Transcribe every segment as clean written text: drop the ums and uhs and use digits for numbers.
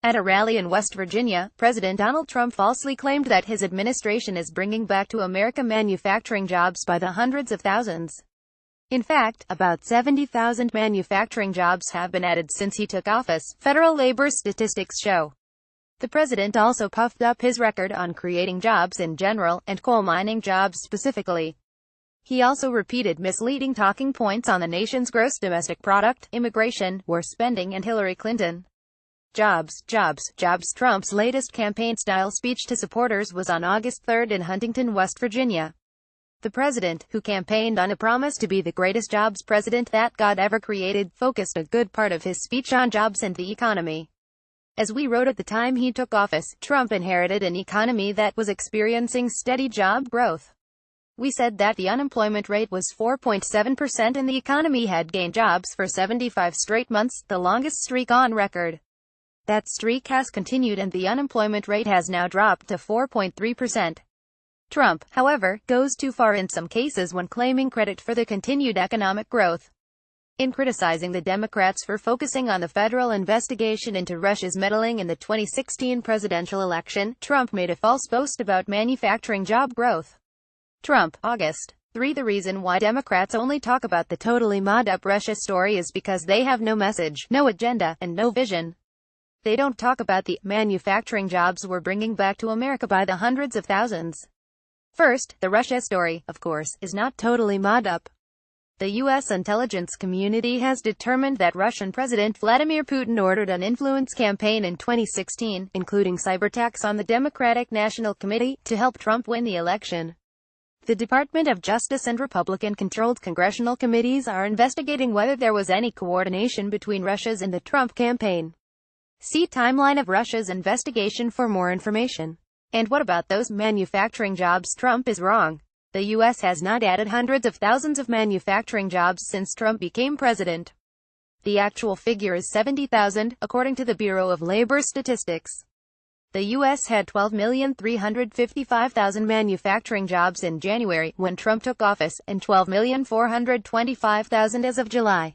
At a rally in West Virginia, President Donald Trump falsely claimed that his administration is bringing back to America manufacturing jobs by the hundreds of thousands. In fact, about 70,000 manufacturing jobs have been added since he took office, federal labor statistics show. The president also puffed up his record on creating jobs in general, and coal mining jobs specifically. He also repeated misleading talking points on the nation's gross domestic product, immigration, war spending and Hillary Clinton. Jobs, jobs, jobs. Trump's latest campaign-style speech to supporters was on August 3 in Huntington, West Virginia. The president, who campaigned on a promise to be the greatest jobs president that God ever created, focused a good part of his speech on jobs and the economy. As we wrote at the time he took office, Trump inherited an economy that was experiencing steady job growth. We said that the unemployment rate was 4.7% and the economy had gained jobs for 75 straight months, the longest streak on record. That streak has continued and the unemployment rate has now dropped to 4.3%. Trump, however, goes too far in some cases when claiming credit for the continued economic growth. In criticizing the Democrats for focusing on the federal investigation into Russia's meddling in the 2016 presidential election, Trump made a false boast about manufacturing job growth. Trump, August 3. The reason why Democrats only talk about the totally mod-up Russia story is because they have no message, no agenda, and no vision. They don't talk about the manufacturing jobs we're bringing back to America by the hundreds of thousands. First, the Russia story, of course, is not totally mod-up. The U.S. intelligence community has determined that Russian President Vladimir Putin ordered an influence campaign in 2016, including cyberattacks on the Democratic National Committee, to help Trump win the election. The Department of Justice and Republican-controlled congressional committees are investigating whether there was any coordination between Russia's and the Trump campaign. See timeline of Russia's investigation for more information. And what about those manufacturing jobs? Trump is wrong. The U.S. has not added hundreds of thousands of manufacturing jobs since Trump became president. The actual figure is 70,000, according to the Bureau of Labor Statistics. The U.S. had 12,355,000 manufacturing jobs in January, when Trump took office, and 12,425,000 as of July.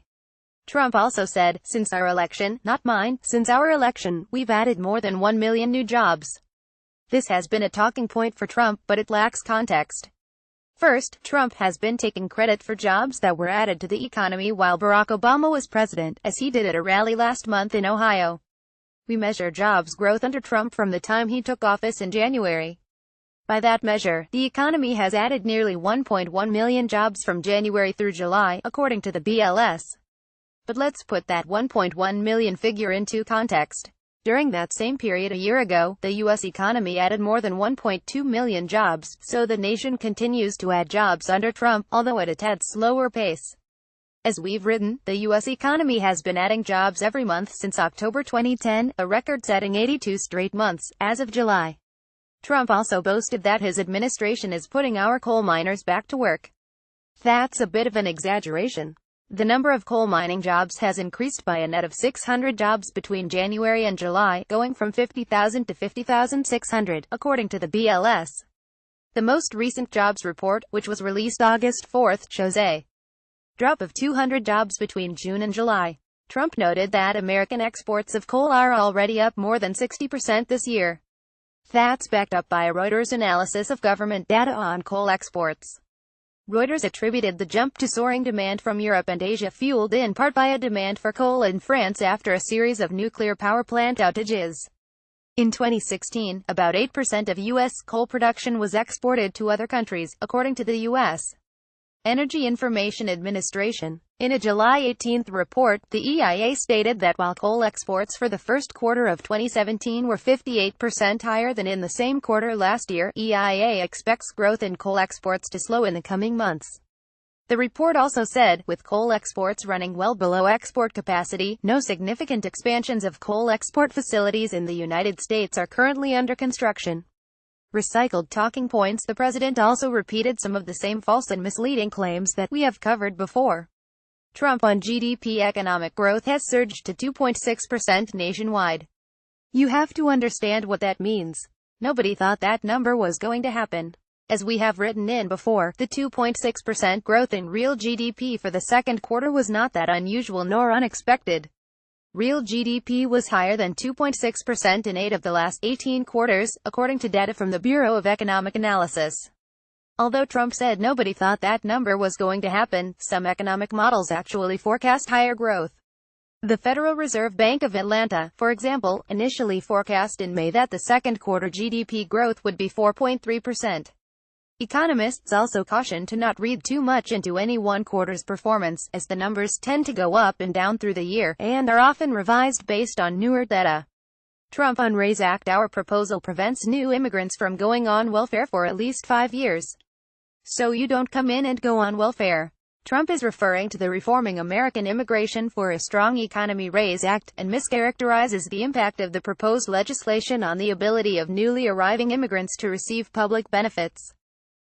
Trump also said, "Since our election, not mine, since our election, we've added more than 1 million new jobs." This has been a talking point for Trump, but it lacks context. First, Trump has been taking credit for jobs that were added to the economy while Barack Obama was president, as he did at a rally last month in Ohio. We measure jobs growth under Trump from the time he took office in January. By that measure, the economy has added nearly 1.1 million jobs from January through July, according to the BLS. But let's put that 1.1 million figure into context. During that same period a year ago, the U.S. economy added more than 1.2 million jobs, so the nation continues to add jobs under Trump, although at a tad slower pace. As we've written, the U.S. economy has been adding jobs every month since October 2010, a record-setting 82 straight months, as of July. Trump also boasted that his administration is putting our coal miners back to work. That's a bit of an exaggeration. The number of coal mining jobs has increased by a net of 600 jobs between January and July, going from 50,000 to 50,600, according to the BLS. The most recent jobs report, which was released August 4, shows a drop of 200 jobs between June and July. Trump noted that American exports of coal are already up more than 60% this year. That's backed up by a Reuters analysis of government data on coal exports. Reuters attributed the jump to soaring demand from Europe and Asia, fueled in part by a demand for coal in France after a series of nuclear power plant outages. In 2016, about 8% of U.S. coal production was exported to other countries, according to the U.S. Energy Information Administration. In a July 18 report, the EIA stated that while coal exports for the first quarter of 2017 were 58% higher than in the same quarter last year, EIA expects growth in coal exports to slow in the coming months. The report also said, with coal exports running well below export capacity, no significant expansions of coal export facilities in the United States are currently under construction. Recycled talking points. The president also repeated some of the same false and misleading claims that we have covered before. Trump on GDP. Economic growth has surged to 2.6% nationwide. You have to understand what that means. Nobody thought that number was going to happen. As we have written in before, the 2.6% growth in real GDP for the second quarter was not that unusual nor unexpected. Real GDP was higher than 2.6% in 8 of the last 18 quarters, according to data from the Bureau of Economic Analysis. Although Trump said nobody thought that number was going to happen, some economic models actually forecast higher growth. The Federal Reserve Bank of Atlanta, for example, initially forecast in May that the second quarter GDP growth would be 4.3%. Economists also caution to not read too much into any one quarter's performance, as the numbers tend to go up and down through the year, and are often revised based on newer data. Trump on Raise Act. Our proposal prevents new immigrants from going on welfare for at least 5 years. So you don't come in and go on welfare. Trump is referring to the Reforming American Immigration for a Strong Economy Raise Act, and mischaracterizes the impact of the proposed legislation on the ability of newly arriving immigrants to receive public benefits.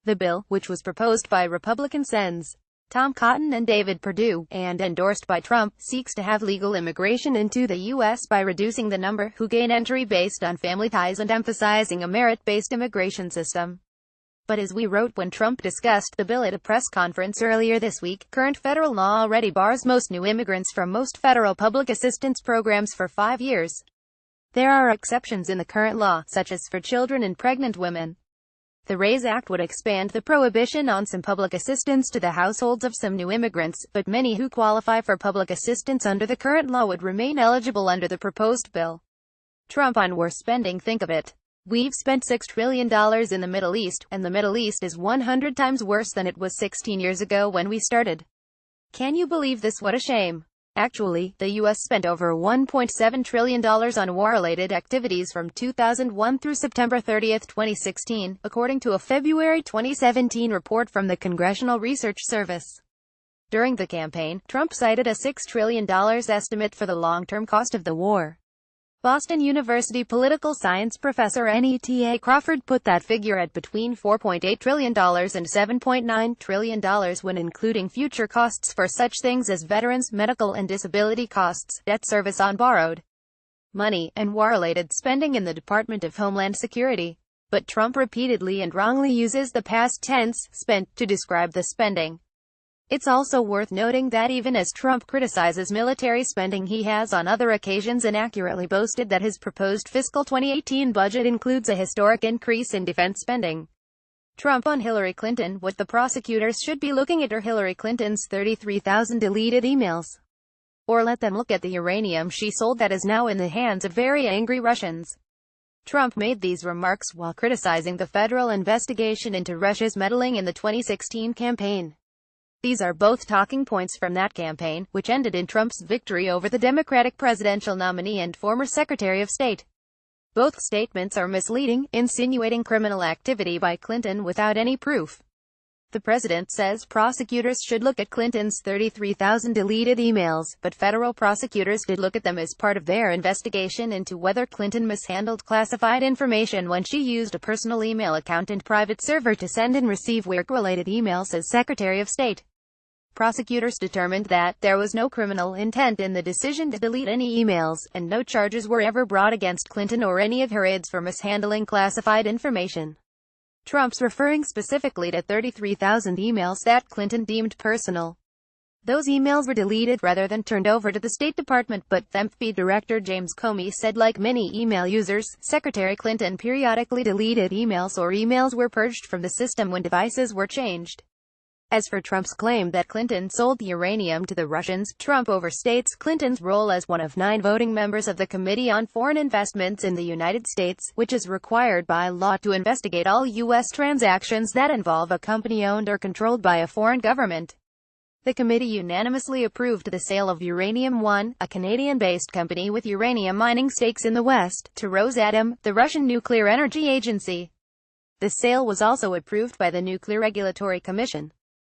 The bill, which was proposed by Republican Sens. Tom Cotton and David Perdue, and endorsed by Trump, seeks to have legal immigration into the U.S. by reducing the number who gain entry based on family ties and emphasizing a merit-based immigration system. But as we wrote when Trump discussed the bill at a press conference earlier this week, current federal law already bars most new immigrants from most federal public assistance programs for 5 years. There are exceptions in the current law, such as for children and pregnant women. The Raise Act would expand the prohibition on some public assistance to the households of some new immigrants, but many who qualify for public assistance under the current law would remain eligible under the proposed bill. Trump on war spending. Think of it. We've spent $6 trillion in the Middle East, and the Middle East is 100 times worse than it was 16 years ago when we started. Can you believe this? What a shame. Actually, the U.S. spent over $1.7 trillion on war-related activities from 2001 through September 30, 2016, according to a February 2017 report from the Congressional Research Service. During the campaign, Trump cited a $6 trillion estimate for the long-term cost of the war. Boston University political science professor Neta Crawford put that figure at between $4.8 trillion and $7.9 trillion when including future costs for such things as veterans, medical and disability costs, debt service on borrowed money, and war-related spending in the Department of Homeland Security. But Trump repeatedly and wrongly uses the past tense, spent, to describe the spending. It's also worth noting that even as Trump criticizes military spending, he has on other occasions inaccurately boasted that his proposed fiscal 2018 budget includes a historic increase in defense spending. Trump on Hillary Clinton. What the prosecutors should be looking at are Hillary Clinton's 33,000 deleted emails. Or let them look at the uranium she sold that is now in the hands of very angry Russians. Trump made these remarks while criticizing the federal investigation into Russia's meddling in the 2016 campaign. These are both talking points from that campaign, which ended in Trump's victory over the Democratic presidential nominee and former Secretary of State. Both statements are misleading, insinuating criminal activity by Clinton without any proof. The president says prosecutors should look at Clinton's 33,000 deleted emails, but federal prosecutors did look at them as part of their investigation into whether Clinton mishandled classified information when she used a personal email account and private server to send and receive work-related emails as Secretary of State. Prosecutors determined that there was no criminal intent in the decision to delete any emails, and no charges were ever brought against Clinton or any of her aides for mishandling classified information. Trump's referring specifically to 33,000 emails that Clinton deemed personal. Those emails were deleted rather than turned over to the State Department, but FEMP Director James Comey said like many email users, Secretary Clinton periodically deleted emails or emails were purged from the system when devices were changed. As for Trump's claim that Clinton sold the uranium to the Russians, Trump overstates Clinton's role as one of 9 voting members of the Committee on Foreign Investments in the United States, which is required by law to investigate all U.S. transactions that involve a company owned or controlled by a foreign government. The committee unanimously approved the sale of Uranium One, a Canadian-based company with uranium mining stakes in the West, to Rosatom, the Russian nuclear energy agency. The sale was also approved by the Nuclear Regulatory Commission.